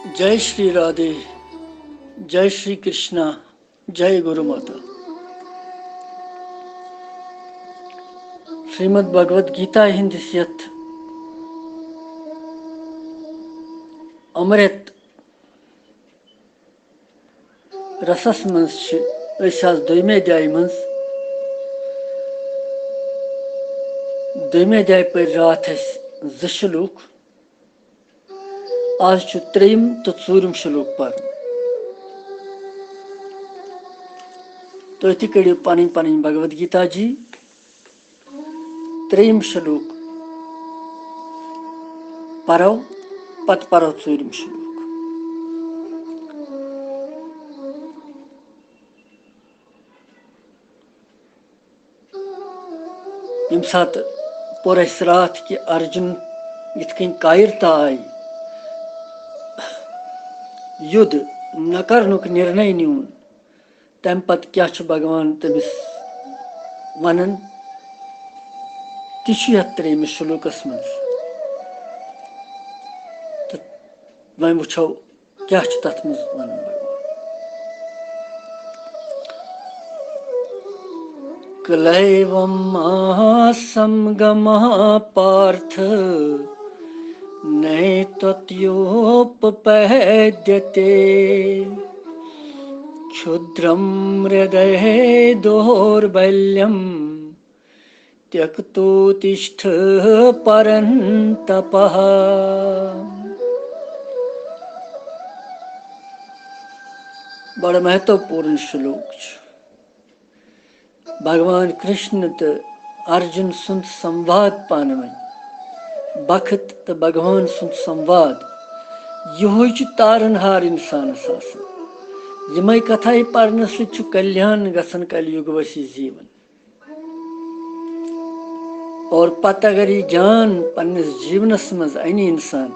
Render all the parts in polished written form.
जय श्री राधे, जय श्री कृष्णा, जय गुरु माता। श्रीमद् भगवद गीता हिंदिस यथ अमृत रसस मज दोमे अध्याय मज दोमे अध्याय पर रात शलूक आज त्रेयम तो ूरम शलूक पर तुम कड़ियो पन भगवद गीता जी त्रेयम शलूक परो पत परो ूरम शलूक। यम सात पोर रात कि अर्जुन इत कायरता आई युद्ध न करनुक निर्णय न्यून तम पत क्या भगवान तमिस वनन त्रेयमिस शलूकस मज वो वो क्या तथ मज वन क्लैवं महासंगमः पार्थ नैतत्योपपद्यते क्षुद्रं हृदये दौर्बल्यं त्यक्तोत्तिष्ठ परन्तपः। बड़ा महत्वपूर्ण श्लोक। भगवान कृष्ण तो अर्जुन सुंद संवाद पान बखत तो भगवान सुंद संवाद यो तारनहार इंसानस यमे कथा पर्न कल्याण गसन कलयुगवसी जीवन और पत अगर यह ज्ञान पन्नस जीवनस मज अन इंसान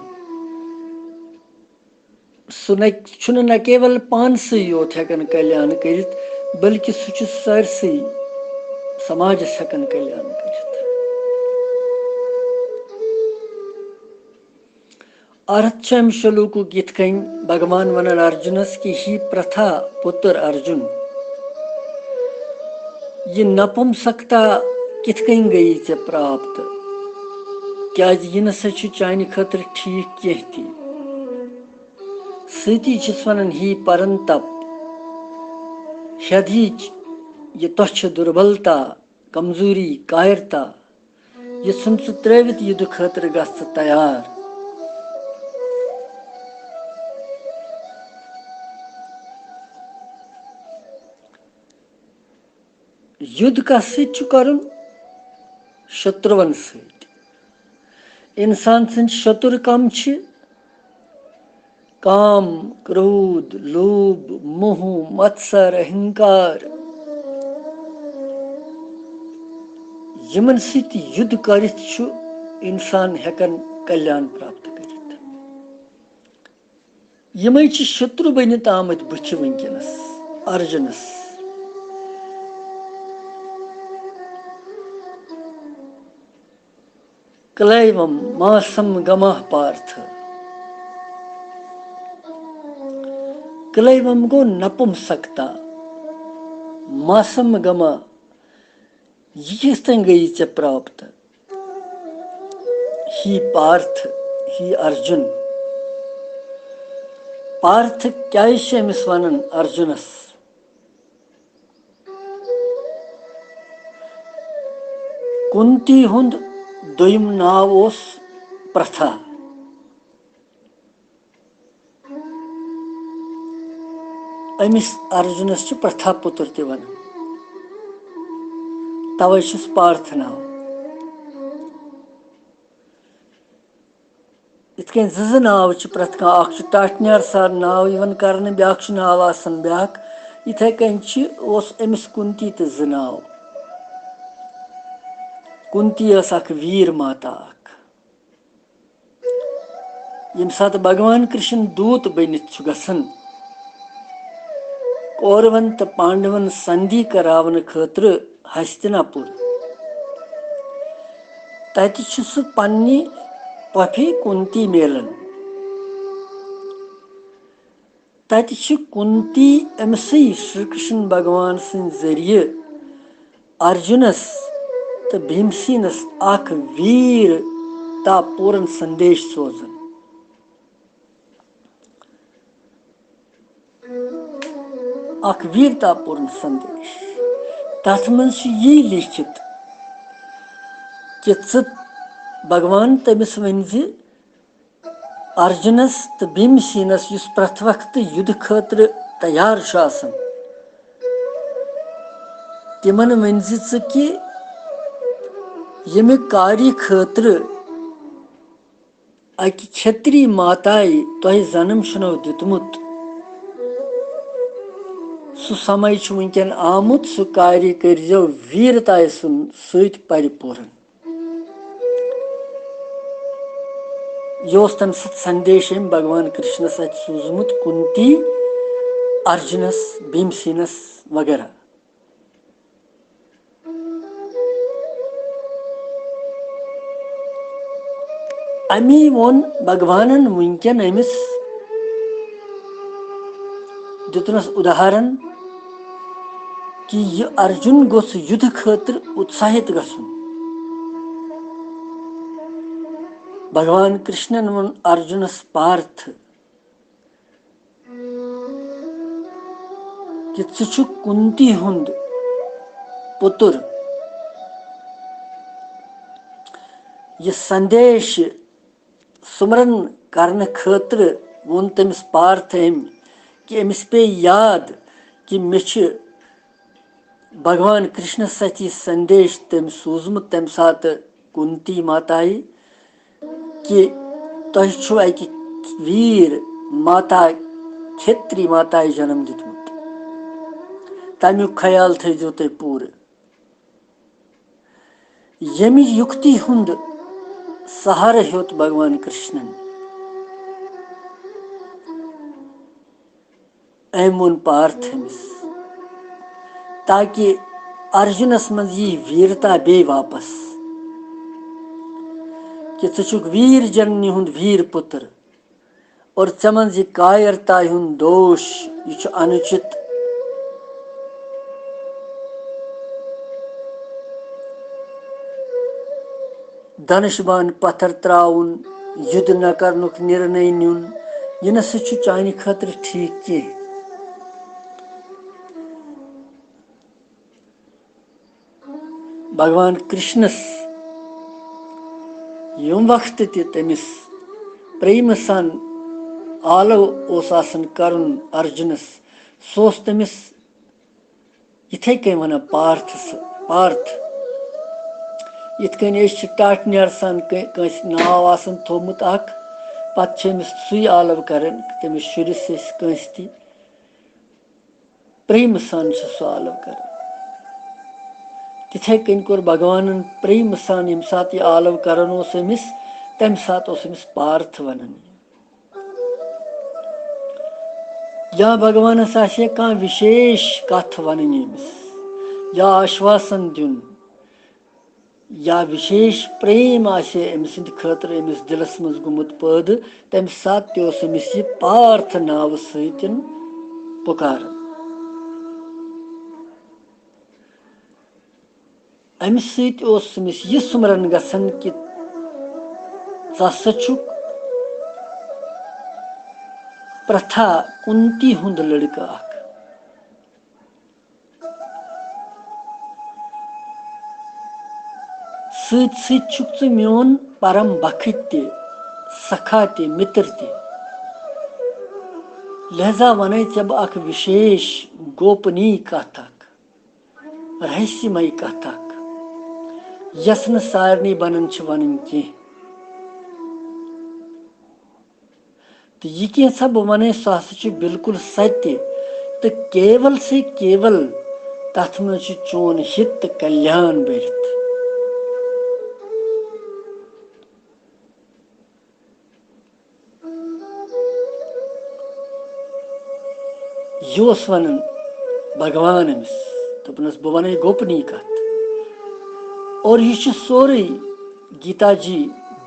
सह न केवल पानस योत हेकन कल्याण कर बल्कि सह सारसी समाजस हेकन कल्याण कर। अर्थ शलूक यथ भगवान वनन अर्जुनस कि ही प्रथा पुत्र अर्जुन यह नपुंसकता किथ गई ऐ प्राप्त क्या यह नसा चान खतर ठीक कह सती वन ही परंतप हदीच यह तुह दुर्बलता कमजोरी कायरता यह सन त्रवित युद्ध खतर ग तैयार। युद्ध का कर शत्रुवन सत इंसान सद शत्रु कम काम क्रोध लोभ मोह मत्सर अहंकार यमन सत युद्ध कर इंसान हेकन कल्याण प्राप्त कर। यमे शत्रु बनित आमत बुछ वनकनस अर्जुनस क्लैवम मासम गमः पार्थ। क्लैवम गो नपुंसकता मासम गमा यह गई चे प्राप्त ही पार्थ ही अर्जुन। पार्थ क्या अमिस वनन अर्जुनस कुंती हुंद दोयम नाव प्रथा अमिस अर्जुनस प्रथा पुत्र ते वन तवे पार्थ नाव। इत नाव प्रथ टाटनियार सार नाव कर ब्या नाव आसान ब्या इथे अमिस कुंती तो ज नाव। कुंती वीर माता यम सात भगवान कृष्ण दूत बनित गसन कौरवन तो पांडवन संधि करावन खतर हस्तिनापुर तत पन्नी पफी कुंती मेलन तत कुंती अमसी श्री कृष्ण भगवान सं जरिए अर्जुनस तो भीमसेनस अख वीरता पूर्ण संदेश सोजन। अख वीरता पूर्ण संदेश तथ मज यी लिखित कि भगवान तमिस वन अर्जुनस तो भीमसेनस युस प्रथ वक्त युद्ध खतर तैयार तिमन वन कि यम कार्य खतर अकि क्षत्रिय माताई तह जन्म छो दितमुत सह समय वनकन आमुत सह कार्य करजो वीरता सत परिपूर्ण। यह तम संदेश भगवान कृष्णस अत सूजमुत कुंती अर्जुनस भीमसेनस वगैरह। अमी वोन भगवान वनकन अमिस दितनस उदाहरण कि यह अर्जुन गोस युद्ध खतर उत्साहित गसुन। भगवान कृष्णन वन अर्जुनस पार्थ कि छु कुंती हुंद पुत्र। यह संदेश सुमरन करने खतर वोन तमिस पार्थ कि अमिस पे याद कि मे भगवान कृष्ण सच संदेश तम सूजमुत तम सात कुंती माताई कि तुह अकि वीर माता क्षेत्री माताई जन्म दितमुत तमुक ख्याल थो तुम पूरे। यमि युक्ति हुंद सहारा हेत भगवान कृष्णन वोन पार्थ अमिस ताकि अर्जुनस मज यी वीरता बे वापस कि छु वीर जननी हुंद वीर पुत्र और चे मज कायरता हुंद दोष यह अनुचित। धनुष्बान पत्थर त्राउन युद्ध न करनुक निर्णय नुन यह न चानि खतर ठीक कह। भगवान कृष्णस यम वक्त तमिस प्रेम सन आलव करन अर्जुनस सह तमिस इथे कन वन पार्थ इत टाटनियर सन कंस नाव आसन थोमुत अख पत सुई आलव करन तमिस शुरिस कंस ती प्रेम सन सह आलव कर। तिथे कन कोर भगवान प्रेम सन यम सात यह आलव करन अमिस तम सात अमिस पार्थ वनन। या भगवानस आसे कह विशेष कथ वन अमिस या आश्वासन दिन या विशेष प्रेम आसे अमिस खतर अमिस दिलस मज गुमुत पैद तम सात अमिस यह पार्थ नाव सतन पुकार। अमिस समिस यह सुमरन गसन कि छुक प्रथा कुंती हुंद लड़का अख छुक मोन परम बखत सखा ते मित्र ते लिहाजा वन चे अख विशेष गोपनीय कथ रहस्यमय कथ यस न सारनी बनन वन कह। तो यह कैसा बह वन सह हसा बिल्कुल सत्य तो केवल से केवल तथ मज चोन हित कल्याण बरत। यह वन भगवान अमिस दोपनस बह वन गोपनीय कथ और यह सोरे गीता जी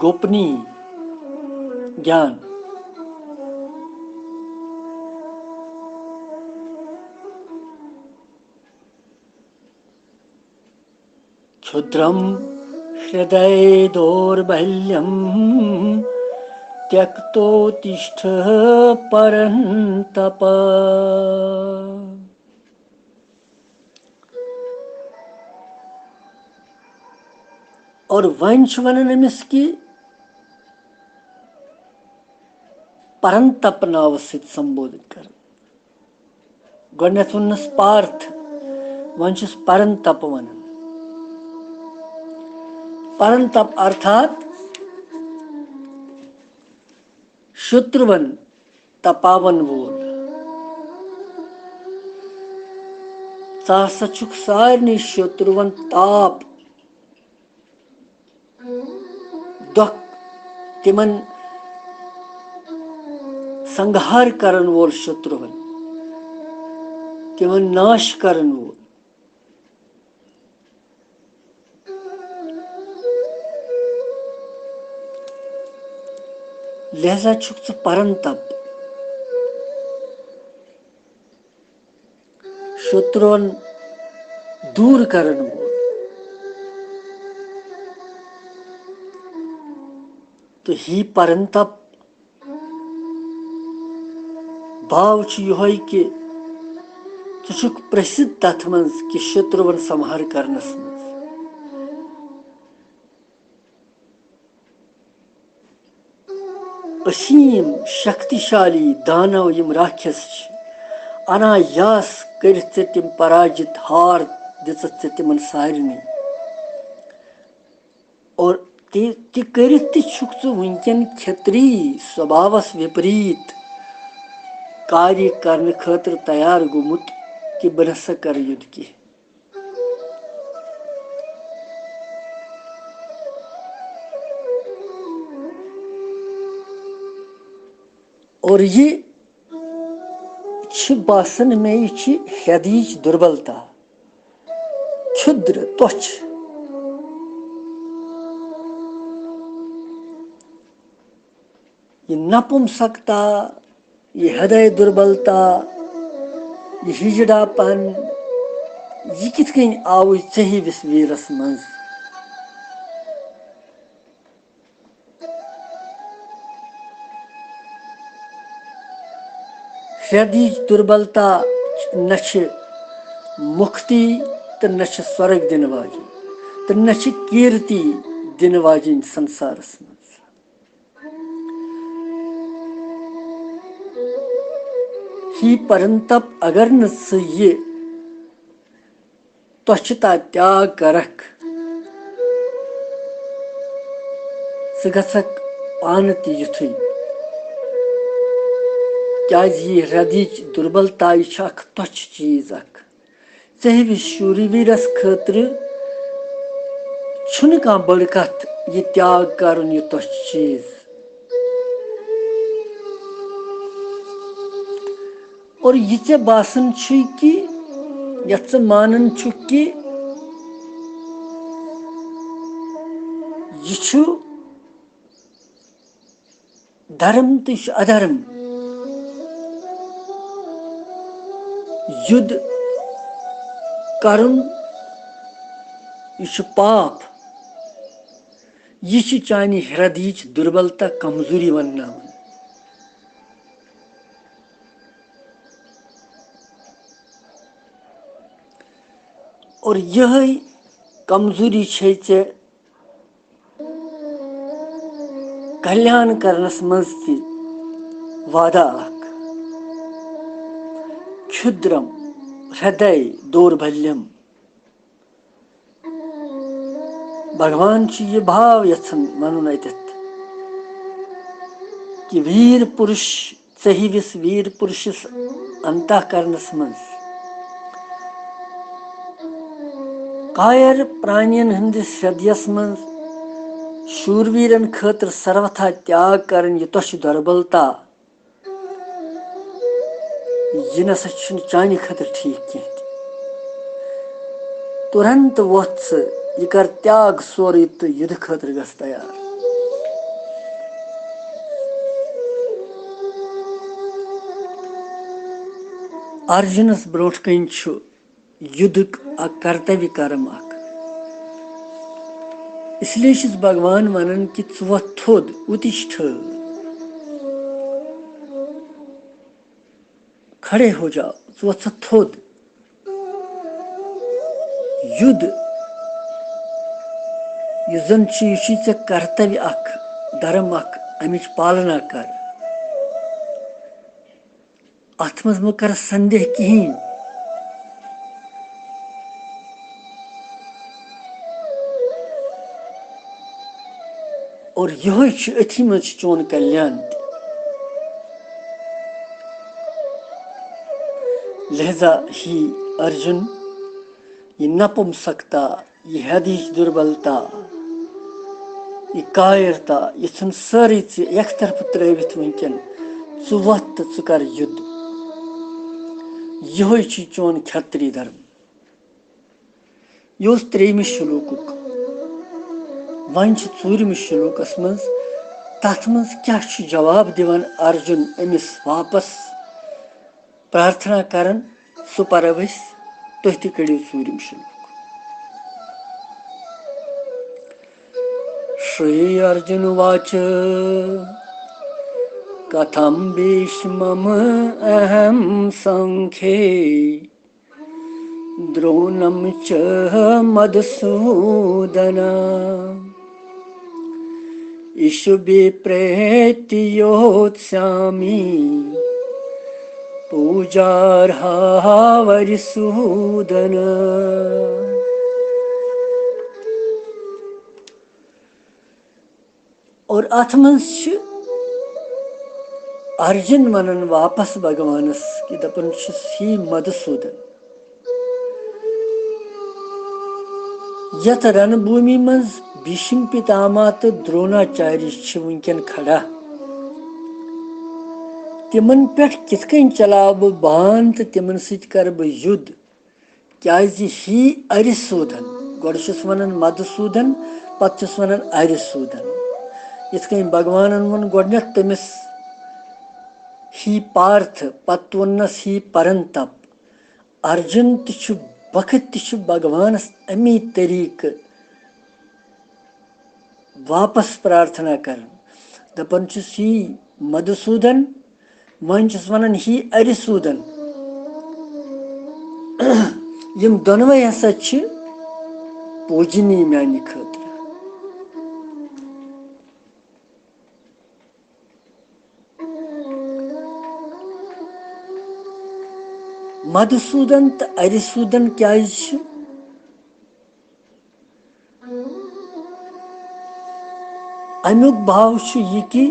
गोपनीय ज्ञान। क्षुद्रम हृदय दौर्बल्यम त्यक्तोत्तिष्ठ परन्तप। और वहीं वनन अमिस कि परंतप नाव सत संबोधित कर। गोडनेथ वनस पार्थ, वन छुस परंतप वनन। परंतप अर्थात शत्रुवन तपावन वोल। छुक सारनी शत्रुवन ताप दुख तिमन संहार करन वोल शत्रुवन, तिमन नाश करन वोल। लिहाजा छुक च परंतप, शत्रुवन दूर करन वोल। तो ही परंतप भाव यह कि छुक प्रसिद्ध तथ मन कि शत्रुवन संहार करनस मं। असीम शक्तिशाली दानव यम राक्षस अनायास कर तिम पराजित, हार दिच तिमन सारनी। और ति करित छुक वुनकन क्षत्रिय स्वभावस विपरीत कार्य करने खतर तैयार गोमुत कि बह नसा कर युद्ध की। और ये बासन में हृदय दुर्बलता, क्षुद्र तुच्छ, ये नपुंसकता, ये हृदय दुर्बलता, ये हिजड़ापन, ये कित कन आव सही विस वीरस मं। हृदय दुर्बलता न मुक्ति तो न स्वर्ग दिन वाजिन, तो न कीर्ति दिन वाजिन संसारस मं। ही परंतप अगर न ये त्वच्छता त्याग करक, गक पान तुथु। क्या ये हृदय दुर्बलता यह तुच्छ चीज अख। शूरवीरस खतर कह बड़ कथ यह त्याग कर यह तुच्छ चीज। और यह बासन कि यथ मानन कि यह धर्म तो अधर्म, युद्ध करुन यह पाप, यह चानि हृदय दुर्बलता कमजोरी वन्ना। और यह कमजोरी छे कल्याण करनस मं वादा अख। क्षुद्रम हृदय दौर्बल्यम, भगवान ये भाव यथन वन अतत कि वीर पुरुष सही विस वीर पुरुष अंतःकरणस मं कायर प्राणियन हंदिस हृदयस मं शूरवीरन खतर सर्वथा त्याग करन यह तुच्छ दुर्बलता, यह नसा चानि खतर ठीक कह। तुरंत वोथ यह कर त्याग सोरे तो युद्ध खतर गस तैयार। अर्जुनस ब्रोट कन युद्ध कर्तव्य कर्म अख। इसलिए छुस भगवान वनान कि छु वथ थोद उत्तिष्ठ, खड़े हो जाओ, छु वथ थोद, युद्ध यह जन यह कर्तव्य अख धर्म अख अमिच पालना कर, अथ मज मह कर संदेह कहीं। और यह अथी मज चोन कल्याण। लिहाजा ही अर्जुन ये नपुंसकता, ये हदीच दुर्बलता, ये कायरता, ये सारी एक तरफ त्रिवित वनकन छु वथ तो छु कर युद्ध। यह चोन क्षत्रिय धर्म। यह त्रेमिस श्लोकुक। वन चूरमिस श्लोकस मज तथ मज क्या जवाब दिवान अर्जुन अमिस वापस प्रार्थना करन सु परव अस। तुह ति करियो चूरम श्लोक। श्री अर्जुन वाच कथम भीष्मम अहम संख्ये द्रोणम च मधुसूदन इषुभि प्रेति योत्स्यामि पूजार्हा वरिसूदन। और अथ मज अर्जुन वनन वापस भगवानस कि दपन ही मधुसूदन यथ रणभूमि मज भीष्म पितामह तो द्रोणाचार्य वनकन खड़ा तिमन पे कित कन चलाव बह बान तो तिमन सत कर बह युद्ध क्या ही अरिसूदन गोड़स वनान मधुसूदन पत वनान अरिसूदन इथ कन भगवान वोन गोडनेथ तमिस ही पार्थ पत वोन्नस ही परंतप अर्जुन तु वक्त तु भगवानस अमी तरीक वापस प्रार्थना कर दपन ही मधुसूदन वन वनान ही अरिसूदन यम दोनवे हसा पूजनीय माने खतर। मधुसूदन तो अरिसूदन क्या अमुक भाव यह कि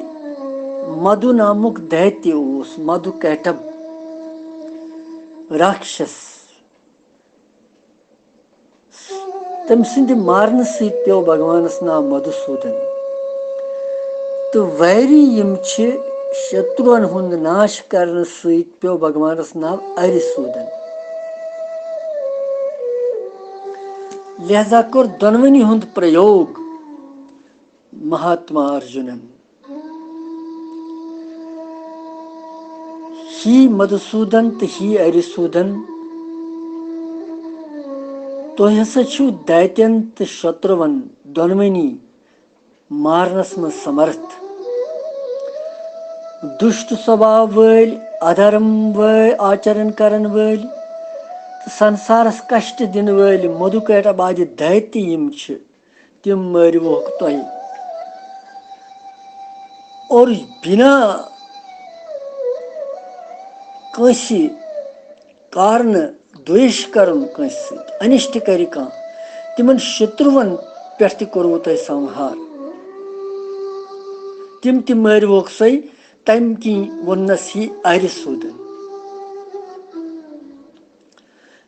मधु नामुक दैत्य उस मधु कैटब राक्षस तम सिंध मारन सत पे भगवानस नाव मधुसूदन तो वैरी यम शत्रुअन हुंद नाश करन सत पे भगवानस नाव अरिसूदन। लिहाजा कोर दोनवनी हुंद प्रयोग महात्मा अर्जुनन ही मधुसूदन तो ही अरिसूदन तो हसा दैत्यन तो शत्रुवन दोनवनी मारनस में समर्थ दुष्ट स्वभाव वल अधर्म आचरण करन वल संसारस कष्ट दिन वल मधुकैटभ दैत्य यम तिम मरवोक तुह और बिना कंसी कारण द्वेष करन कंसी अनिष्ट कर तिमन शत्रुवन पे कोरवो तुह संहार तिम मरवोक सै तम कि वोन्नस ही अरिसूदन।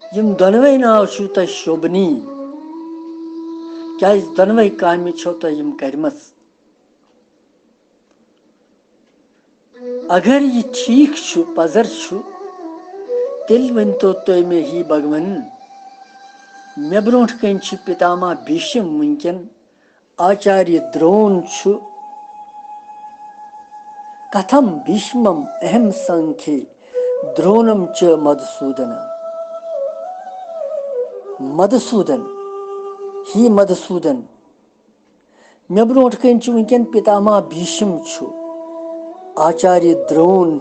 यम दोनवे नाव तुह शोभनी क्या दोनवे काम छो तुह यम करमस। अगर यह ठीक पजर तेल वन तो तुम मे ही भगवन मे ब्रोह कन पितामह भीष्म वनकन आचार्य द्रोण कथम भीष्मम अहम संख्ये द्रोणम च मधुसूदन मधुसूदन ही मधुसूदन मे ब्रोट कन वनकन पितामह भीष्म आचार्य द्रोण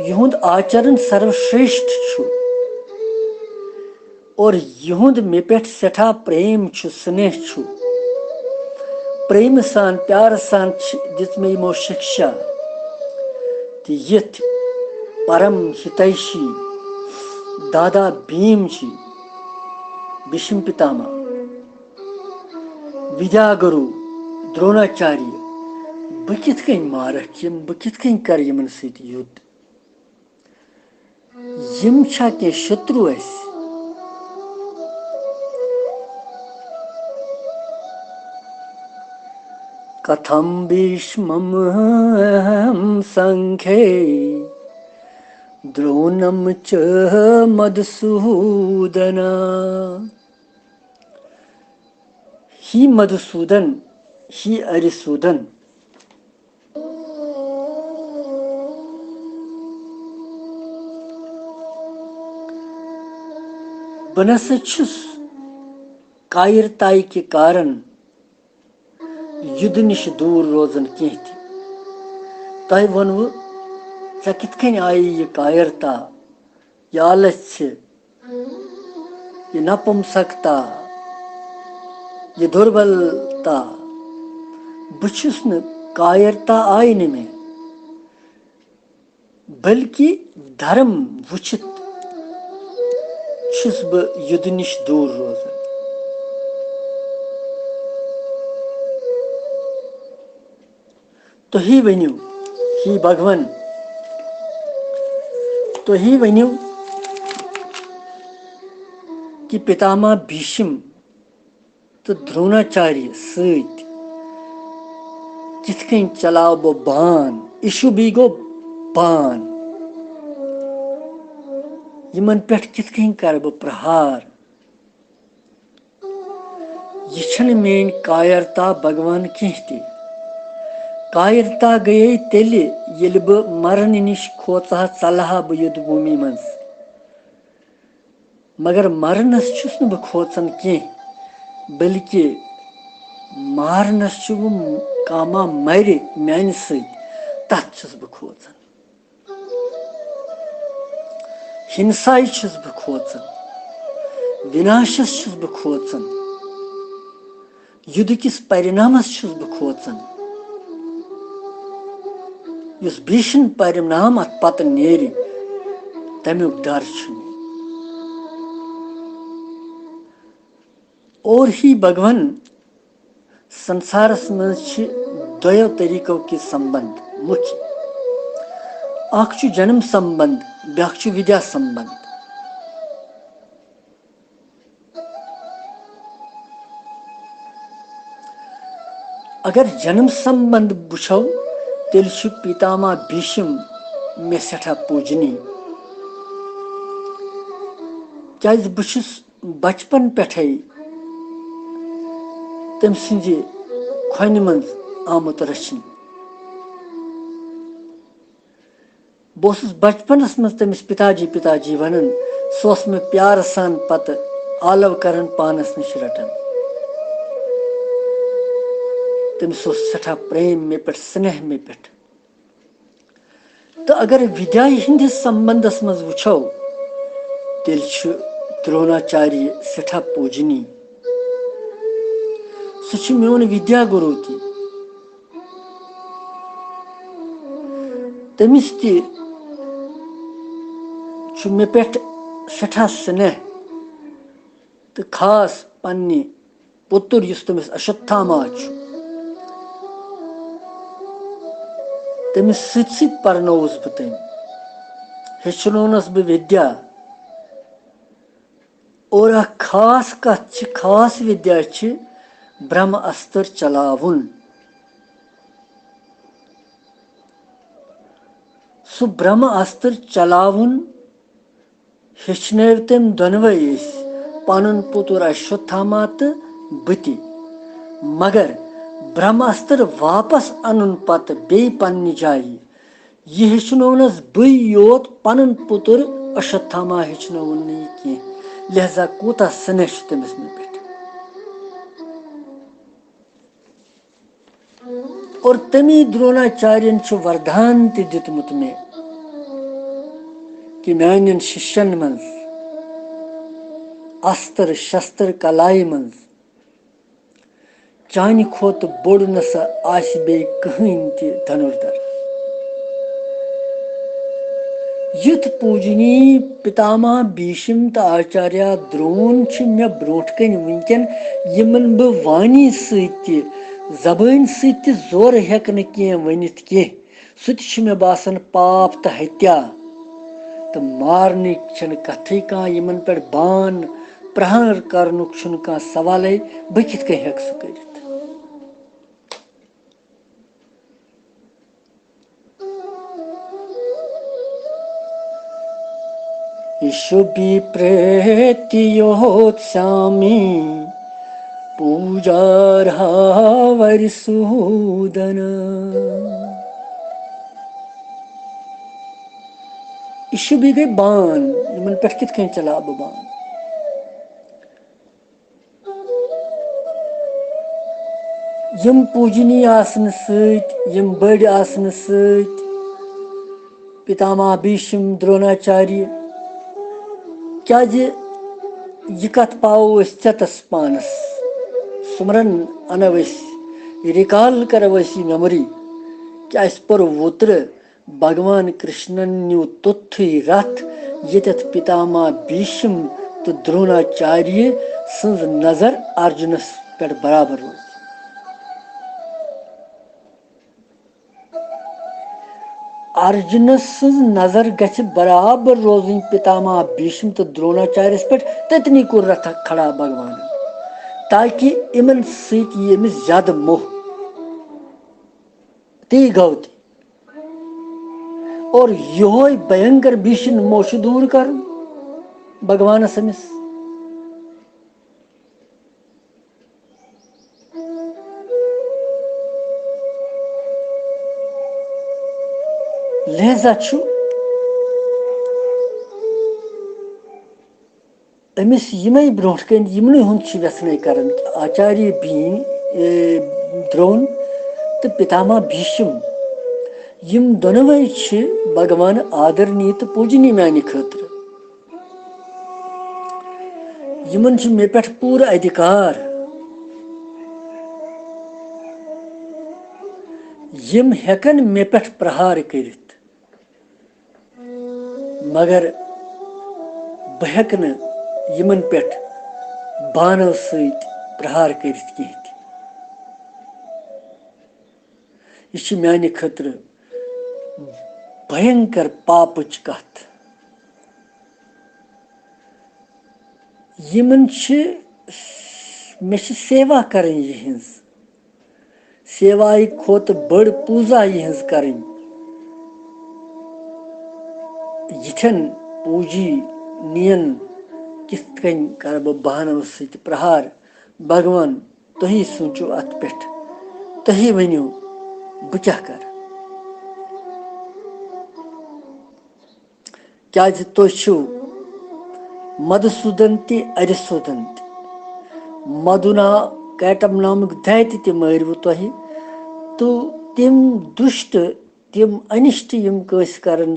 युंद आचरण सर्वश्रेष्ठ और युंद मे पे सठा प्रेम स्नेह प्रेम सान प्यार सान दित मे यमो शिक्षा यथ परम हितैषी दादा भीम जी भीष्म पितामह विद्यागुरु द्रोणाचार्य बह किथ कन मारक बह किथ कन कर यमन सत युद्ध यम छा के शत्रु अस कथम भीष्मम संख्ये द्रोणम च मधुसूदन ही मधुसूदन ही अरिसूदन बनस कायरताई के कारण युद्ध निश दूर रोजन कह तह वन ऐ कित आई यह कायरता यह आलस्य यह नपुंसकता यह दुर्बलता बहुस न कायरता आई न मे बल्कि धर्म वुचित छुस बह युद्ध निश दूर रोजन तो ही वनु ही भगवान तो ही वनु कि पितामह भीष्म तो द्रोणाचार्य सत किथ कन चलाव बो बान इशु बी गो बान यमन पे किथ कन कर बो प्रहार यह छन मेन कायरता भगवान कह कायरता गए तेल ये बह मरन निश खोचा चलहा बह युद्ध भूमि मज मगर मरनस छुस न बह खोचन कह बल्कि मारनस कामा मर मान सत बह खोचन हिंसाई बह खोचन विनाशस बह खोचन युद्ध किस परिणामस बह खोचन युस भीषण परिणाम अत पत नेर तमुक डर और ही भगवान संसारस मज दो तरीकों के संबंध मुख्य अख जन्म संबंध ब्याख विद्या संबंध अगर जन्म संबंध वुछो तेल पितामह भीष्म मे सठा पूजनी क्या बहुस बचपन पे तम सि खोन मज आमुत रचन बस बचपनस मज तमिस पिताजी वन सह मे प्यार सान पत आलव करन पानस निश रटन तमिस सठा प्रेम मे पे स्नेह मे पे तो अगर विद्या हिंदिस संबंधस मज वुछो तेल द्रोणाचार्य सठा पूजनी सह मोन विद्या गुरु तमिस मे पे सठा स्नेह तो खास पन्ने पुत्र युस तमिस अश्वत्थामा तमिस सत पर्नौस बह तम हेचनोनस बह विद्या और खास कथ खास विद्या ब्रह्म अस्त्र चलावन सह ब्रह्म अस्त्र चलावन हेचनव तम दोनवे पन पुत्र अश्वत्थामा तो बति मगर ब्रह्मास्त्र वापस अन पत बे पन्ने जाय यह हेचनोनस बी योत पन पुत्र अश्वत्थामा हेचनोन कह लिहाजा कूता स्नेह तमिस मे पे। और तमी द्रोणाचार्यन वरदान दितमुत मे कि मान शिष्यन मं अस्त्र शस्त्र कलाई मं चान खोत बोड़ नसा आस बे कहन त धनुर्धर। युथ पूजनी पितामह भीष्म तो आचार्य द्रोण मे ब्रोट कन वनकन यमन बह वाणी सत्य जबान सत्य जोर हेक न कह वनित कह सह मे बासान पाप तो हत्या तो मारन कथी कह यमन पे बान प्रहार करनुक कह सवाल बह कित कन हेक सह कर। शुभि प्रेति योत्स्यामि पूजार्हा वरिसूदन। शुभि गई बान यमन पे कित कन चला बह बान। यम पूजनीय आसन सत यम बड़ आसन सत पितामह भीष्म द्रोणाचार्य क्या यह कत पाओ चतस पानस सुमरन अनवस रिकॉल करवस मेमोरी कि अस पर वुत्र भगवान कृष्णन न्यू तुथ रथ यत पितामह भीष्म तो द्रोणाचार्य सज नजर अर्जुनस पे बराबर रोज। अर्जुन सज नजर गछ बराबर रोजन पितामह भीष्म तो द्रोणाचार्य पे ततनी कोर रथ खड़ा भगवान ताकि इमन समिस ज्यादा मोह ती गौ और यो भयंकर भीषण मोश दूर कर भगवान समिस। लिहाजा अमिस यमे ब्रोट कन यमन हुंद व्यसन कर आचार्य द्रोण तो पितामह भीष्म यम दोनवे भगवान आदरणीय तो पूजनीय माने खतर यमन मे पे पूरा अधिकार यम हेकन मे पे प्रहार कर मगर बह हेक न यमन पे बानव सत प्रहार कर कह यह माने खतर भयंकर पापच कथ यमन मे सेवा करें यहज सेवाई खोत बड़ पूजा यहज करें यिथन पूजी नियन कित कन कर बह बहानव सत प्रहार भगवान तुही सोचो अत पे तुही वनो बह क्या कर क्या तुह मधुसूदन ते अरिसूदन मधुना कैटम नामक दैत्य ते मारव तुह तो तिम दुष्ट तिम अनिष्ट यम कस करन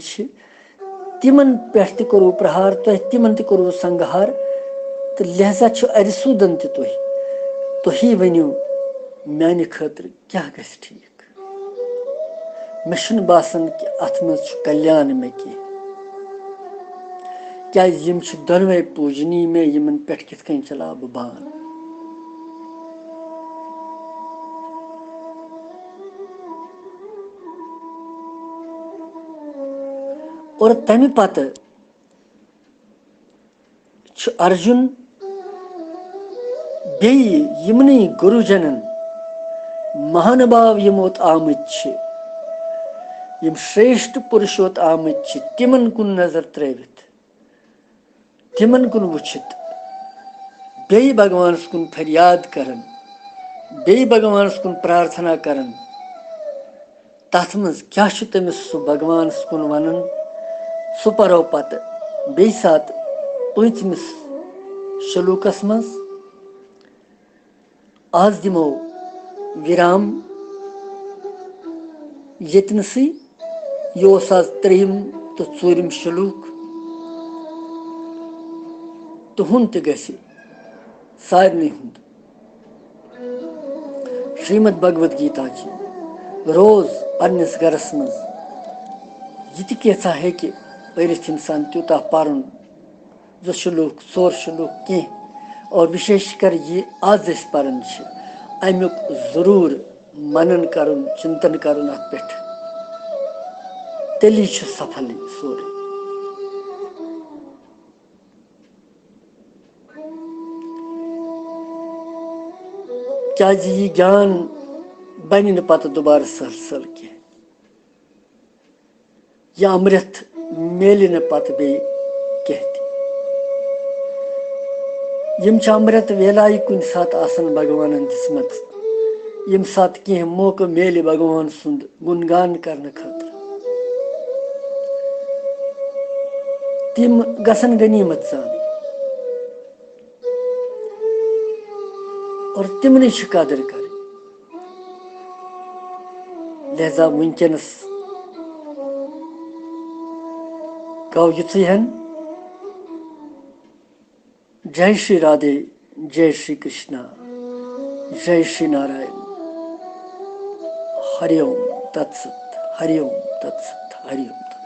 तिमन पे करो प्रहार तुह तिमन ते करो संहार तो लिहाजा अरिसूदन ते तुही वनो माने खतर क्या गस ठीक मे बासान कि अत मज कल्याण मे कह क्या यम दोनवे पूजनीय मे यमन पे कित कन चला बह बान। और तमि पत अर्जुन बे यमन गुरुजनन महानुभाव यमोत आमत यम श्रेष्ठ पुरुषोत आमत तिमन कुन नजर त्रवित तिमन कुन वुचित बे भगवान कुन फरियाद करन बे भगवान कुन प्रार्थना करन तथ मज क्या तमिस सु भगवान कुन वनन सु परो पत बे सात 5 श्लोकस मज आज दिमो विराम यतनसी योस आज 3 तो 4 श्लोक तुहुन त गसी सारनी हुंद श्रीमद् भगवद गीता जी रोज पन्निस गरस मज यह कैसा है कि परिथ इंसान त्यूता पारुन 2 श्लोक 4 श्लोक कह और विशेषकर ये आज पारान अमुक जरूर मनन करुन चिंतन करुन अत पे तेली सफल सोरे क्या ये ज्ञान बन न पत दोबारा सल सल कह यह अमृत मेल न पत बे कहती यम अमृत वेलाय कुन सात आसन भगवान दिसमत यम सात कह मौका मेल भगवान सुंद गुणगान करने खतर तिम गसन गनीमत सान और तिमन कदर कर लिहाजा वनकस गौ युथी हन जय श्री राधे जय श्री कृष्णा जय श्री नारायण हरिओम तत्सत हरिओम तत्सत हरिओम।